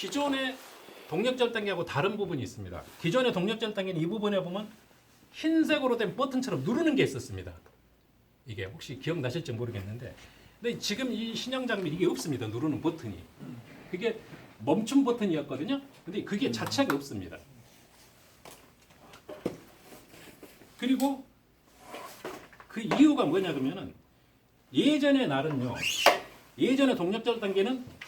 기존의 동력절단기하고 다른 부분이 있습니다. 기존의 동력절단기는 이 부분에 보면 흰색으로 된 버튼처럼 누르는 게 있었습니다. 이게 혹시 기억나실지 모르겠는데, 근데 지금 이 신형 장비 이게 없습니다. 누르는 버튼이. 그게 멈춤 버튼이었거든요. 근데 그게 자체가 없습니다. 그리고 그 이유가 뭐냐 그러면은 예전의 날은요. 예전의 동력절단기는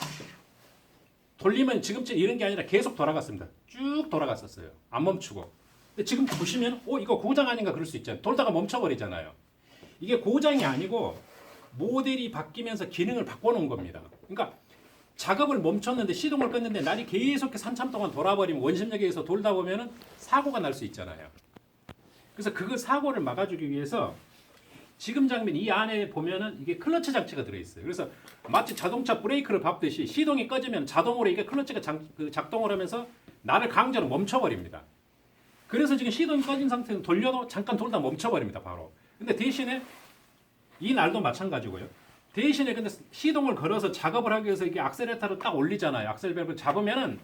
돌리면 지금처럼 이런 게 아니라 계속 돌아갔습니다. 쭉 돌아갔었어요. 안 멈추고. 근데 지금 보시면 이거 고장 아닌가 그럴 수 있잖아요. 돌다가 멈춰버리잖아요. 이게 고장이 아니고 모델이 바뀌면서 기능을 바꿔놓은 겁니다. 그러니까 작업을 멈췄는데 시동을 껐는데 날이 계속해서 한참 동안 돌아버리면 원심력에 의해서 돌다 보면은 사고가 날 수 있잖아요. 그래서 그 사고를 막아주기 위해서 지금 장비는 이 안에 보면은 이게 클러치 장치가 들어있어요. 그래서 마치 자동차 브레이크를 밟듯이 시동이 꺼지면 자동으로 이게 클러치가 작동을 하면서 나를 강제로 멈춰버립니다. 그래서 지금 시동이 꺼진 상태에서 돌려도 잠깐 돌다 멈춰버립니다. 바로. 근데 대신에 이 날도 마찬가지고요. 대신에 근데 시동을 걸어서 작업을 하기 위해서 이게 악셀레터를 딱 올리잖아요. 악셀 밸브를 잡으면은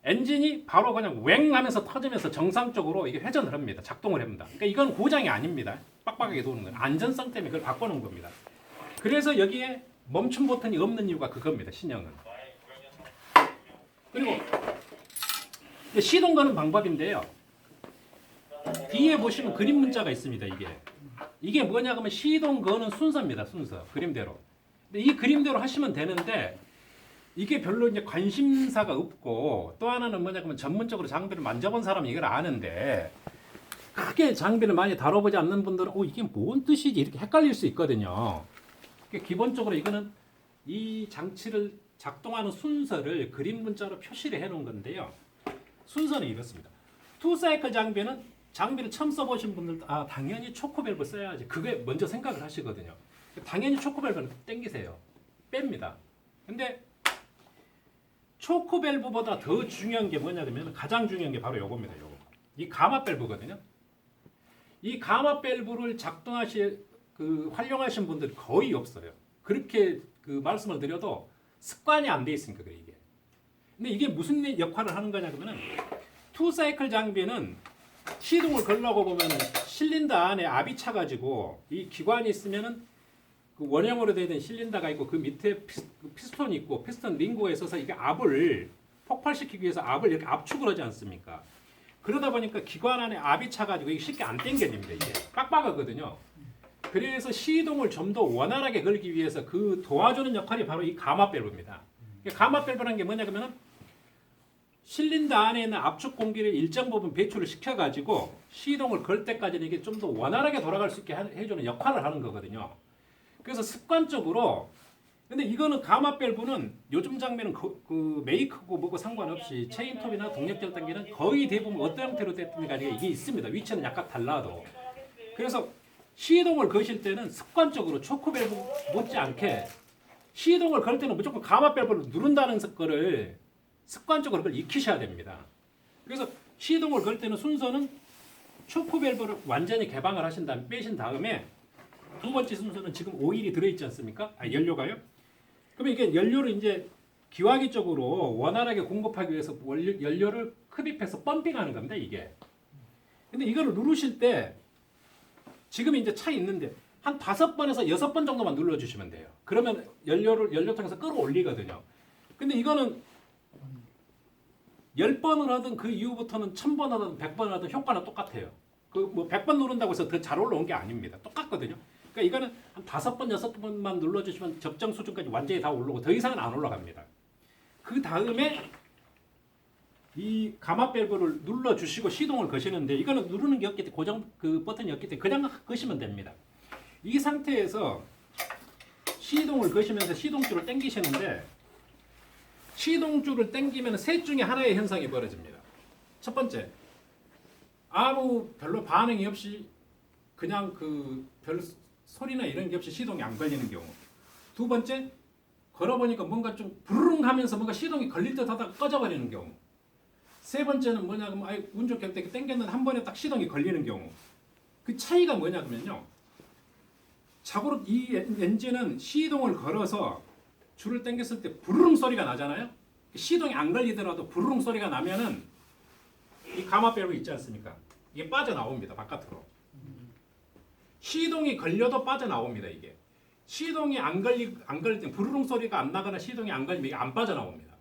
엔진이 바로 그냥 웽 하면서 터지면서 정상적으로 이게 회전을 합니다. 작동을 합니다. 그러니까 이건 고장이 아닙니다. 빡빡하게 도는 건 안전성 때문에 그걸 바꿔놓은 겁니다. 그래서 여기에 멈춤 버튼이 없는 이유가 그겁니다. 신형은. 그리고 시동 거는 방법인데요. 뒤에 보시면 그림 문자가 있습니다. 이게 뭐냐 그러면 시동 거는 순서입니다. 순서. 그림대로. 근데 이 그림대로 하시면 되는데 이게 별로 이제 관심사가 없고 또 하나는 뭐냐 그러면 전문적으로 장비를 만져본 사람이 이걸 아는데 크게 장비를 많이 다뤄보지 않는 분들은 이게 뭔 뜻이지 이렇게 헷갈릴 수 있거든요. 그러니까 기본적으로 이거는 이 장치를 작동하는 순서를 그림 문자로 표시를 해놓은 건데요. 순서는 이렇습니다. 투사이클 장비를 처음 써보신 분들 당연히 초코밸브 써야지 그게 먼저 생각을 하시거든요. 당연히 초코밸브는 땡기세요. 뺍니다. 근데 초코밸브보다 더 중요한 게 뭐냐면 가장 중요한 게 바로 요겁니다. 요거. 이 가마밸브거든요. 이 가마밸브를 활용하신 분들이 거의 없어요. 그렇게 말씀을 드려도 습관이 안 돼 있으니까 그래 이게. 근데 이게 무슨 역할을 하는 거냐 그러면은 투사이클 장비는 시동을 걸려고 보면은 실린더 안에 압이 차가지고 이 기관이 있으면은 그 원형으로 되어 있는 실린더가 있고 그 밑에 피스톤이 있고 피스톤 링구에 있어서 이게 압을 폭발시키기 위해서 압을 이렇게 압축을 하지 않습니까? 그러다 보니까 기관 안에 압이 차가지고 이게 쉽게 안 당겨집니다. 이게 빡빡하거든요. 그래서 시동을 좀 더 원활하게 걸기 위해서 그 도와주는 역할이 바로 이 가마밸브입니다. 가마밸브라는 게 뭐냐 그러면은 실린더 안에 있는 압축 공기를 일정 부분 배출을 시켜가지고 시동을 걸 때까지는 이게 좀 더 원활하게 돌아갈 수 있게 해주는 역할을 하는 거거든요. 그래서 습관적으로 근데 이거는 가마밸브는 요즘 장비는 그 메이크고 뭐고 상관없이 체인톱이나 동력절단기는 거의 대부분 어떤 형태로 됐든가 이게 있습니다. 위치는 약간 달라도. 그래서 시동을 거실 때는 습관적으로 초코밸브 못지않게 시동을 걸 때는 무조건 가마밸브를 누른다는 거를 습관적으로 그걸 익히셔야 됩니다. 그래서 시동을 걸 때는 순서는 초코밸브를 완전히 개방을 하신 다음에 빼신 다음에 두 번째 순서는 지금 오일이 들어있지 않습니까? 연료가요? 그러면 이게 연료를 이제 기화기 쪽으로 원활하게 공급하기 위해서 연료를 흡입해서 펌핑하는 겁니다. 이게. 근데 이거를 누르실 때 지금 이제 차 있는데 한 5번에서 6번 정도만 눌러주시면 돼요. 그러면 연료통에서 끌어올리거든요. 근데 이거는 10번을 하든 그 이후부터는 1000번 하든 100번 하든 효과는 똑같아요. 뭐 100번 누른다고 해서 더 잘 올라온 게 아닙니다. 똑같거든요. 그러니까 이거는 한 5번, 6번만 눌러주시면 적정 수준까지 완전히 다 올라오고 더 이상은 안 올라갑니다. 그 다음에 이 가마밸브를 눌러주시고 시동을 거시는데 이거는 누르는 게 없기 때문에 고정 버튼이 없기 때문에 그냥 거시면 됩니다. 이 상태에서 시동을 거시면서 시동줄을 당기시는데 시동줄을 당기면 셋 중에 하나의 현상이 벌어집니다. 첫 번째, 아무 별로 반응이 없이 그냥 별 소리나 이런 게 없이 시동이 안 걸리는 경우. 두 번째, 걸어보니까 뭔가 좀 부르릉 하면서 뭔가 시동이 걸릴 듯 하다가 꺼져버리는 경우. 세 번째는 뭐냐 그러면 운 좋게 당겼는데 한 번에 딱 시동이 걸리는 경우. 그 차이가 뭐냐 그러면요. 자고로 이 엔진은 시동을 걸어서 줄을 당겼을 때 부르릉 소리가 나잖아요. 시동이 안 걸리더라도 부르릉 소리가 나면은 이 가마 밸브 있지 않습니까? 이게 빠져나옵니다. 바깥으로. 시동이 걸려도 빠져나옵니다. 이게. 시동이 안 걸릴 때 부르릉 소리가 안 나거나 시동이 안 걸리면 이게 안 빠져나옵니다.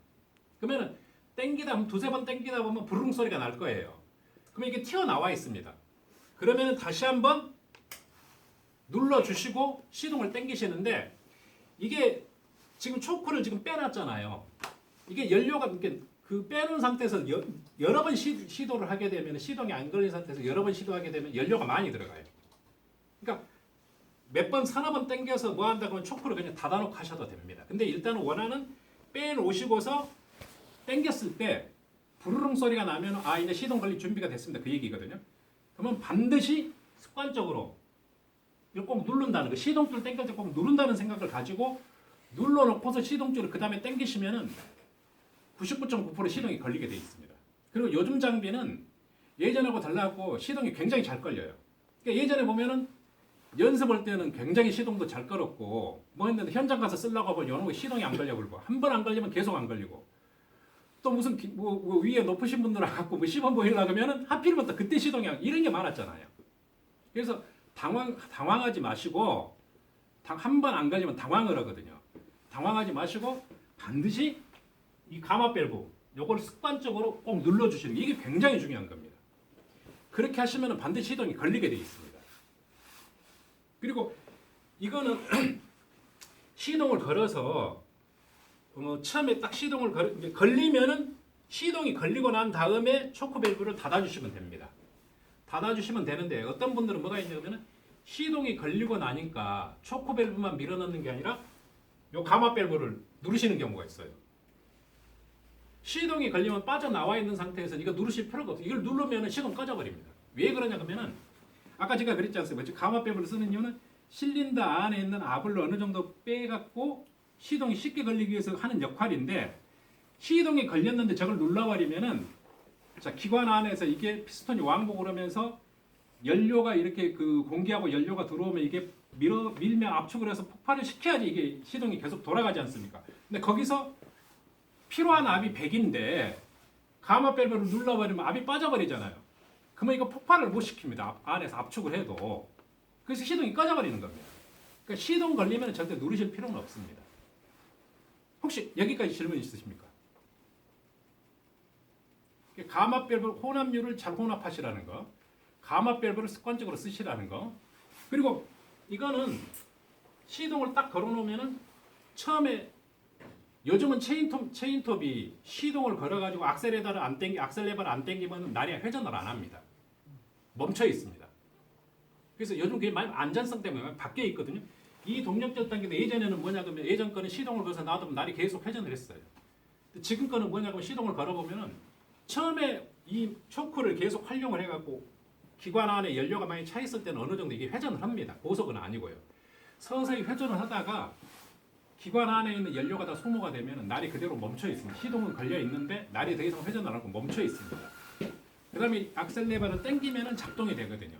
그러면은 땡기다 보면 두세 번 땡기다 보면 부르릉 소리가 날 거예요. 그러면 이게 튀어나와 있습니다. 그러면은 다시 한번 눌러주시고 시동을 땡기시는데 이게 지금 초크를 지금 빼놨잖아요. 이게 연료가 이렇게 그 빼놓은 상태에서 여러 번 시도를 하게 되면 시동이 안 걸린 상태에서 여러 번 시도하게 되면 연료가 많이 들어가요. 그러니까 몇 번 서너 번 땡겨서 뭐 한다고 하면 초크를 그냥 닫아놓고 하셔도 됩니다. 근데 일단은 원하는 빼놓으시고서 땡겼을 때 부르릉 소리가 나면 아 이제 시동 걸릴 준비가 됐습니다. 그 얘기거든요. 그러면 반드시 습관적으로 이걸 꼭 누른다는 거 시동줄 땡길 때 꼭 누른다는 생각을 가지고 눌러놓고서 시동줄을 그 다음에 땡기시면은 99.9% 시동이 걸리게 돼 있습니다. 그리고 요즘 장비는 예전하고 달라고 시동이 굉장히 잘 걸려요. 그러니까 예전에 보면은 연습할 때는 굉장히 시동도 잘 걸었고 뭐 했는데 현장 가서 쓰려고 하면 요런 거 시동이 안 걸려 그러고 한 번 안 걸리면 계속 안 걸리고 또 무슨 뭐 위에 높으신 분들 갖고 뭐 시범 보이려고 하면은 하필이면 또 그때 시동이 이런 게 많았잖아요. 그래서 당황하지 마시고 한 번 안 걸리면 당황을 하거든요. 당황하지 마시고 반드시 이 가마 밸브 요걸 습관적으로 꼭 눌러주시는 게 이게 굉장히 중요한 겁니다. 그렇게 하시면 반드시 시동이 걸리게 돼 있습니다. 그리고 이거는 시동을 걸어서 처음에 딱 시동을 걸리면은 시동이 걸리고 난 다음에 초크 밸브를 닫아주시면 됩니다. 닫아주시면 되는데 어떤 분들은 뭐가 있냐면은 시동이 걸리고 나니까 초크 밸브만 밀어넣는 게 아니라 요 가마 밸브를 누르시는 경우가 있어요. 시동이 걸리면 빠져나와 있는 상태에서 이거 누르실 필요가 없어요. 이걸 누르면 시동 꺼져버립니다. 왜 그러냐 그러면은 아까 제가 그랬지 않습니까? 가마 밸브를 쓰는 이유는 실린더 안에 있는 압을 어느 정도 빼갖고 시동이 쉽게 걸리기 위해서 하는 역할인데 시동이 걸렸는데 저걸 눌러버리면은 자 기관 안에서 이게 피스톤이 왕복을 하면서 연료가 이렇게 그 공기하고 연료가 들어오면 이게 밀면 압축을 해서 폭발을 시켜야지 이게 시동이 계속 돌아가지 않습니까? 근데 거기서 필요한 압이 100인데 가마 밸브를 눌러버리면 압이 빠져버리잖아요. 그러면 이거 폭발을 못 시킵니다. 안에서 압축을 해도. 그래서 시동이 꺼져버리는 겁니다. 그러니까 시동 걸리면 절대 누르실 필요는 없습니다. 혹시 여기까지 질문 있으십니까? 가마 밸브 혼합률을 잘 혼합하시라는 거. 가마 밸브를 습관적으로 쓰시라는 거. 그리고 이거는 시동을 딱 걸어놓으면은 처음에 요즘은 체인톱이 시동을 걸어가지고 악셀레버를 안 당기면 날이 회전을 안 합니다. 멈춰 있습니다. 그래서 요즘 그게 많이 안전성 때문에 바뀌어 있거든요. 이 동력절 단계도 예전에는 뭐냐 그러면 예전 거는 시동을 걸어서 놔두면 날이 계속 회전을 했어요. 지금 거는 뭐냐고 시동을 걸어보면은 처음에 이 초크를 계속 활용을 해갖고 기관 안에 연료가 많이 차 있을 때는 어느 정도 이게 회전을 합니다. 고속은 아니고요. 서서히 회전을 하다가 기관 안에 있는 연료가 다 소모가 되면 날이 그대로 멈춰 있습니다. 시동은 걸려 있는데 날이 더 이상 회전을 안 하고 멈춰 있습니다. 그 다음에 악셀레버를 당기면 작동이 되거든요.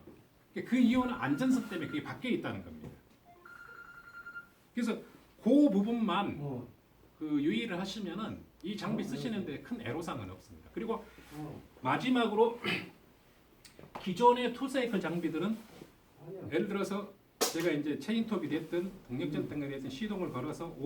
그 이유는 안전성 때문에 그게 바뀌어 있다는 겁니다. 그래서 그 부분만 그 유의를 하시면은 이 장비 쓰시는데 큰 애로사항은 없습니다. 그리고 마지막으로 기존의 투사이클 장비들은 예를 들어서 제가 이제 체인톱이 됐든 동력전 등에 됐든 시동을 걸어서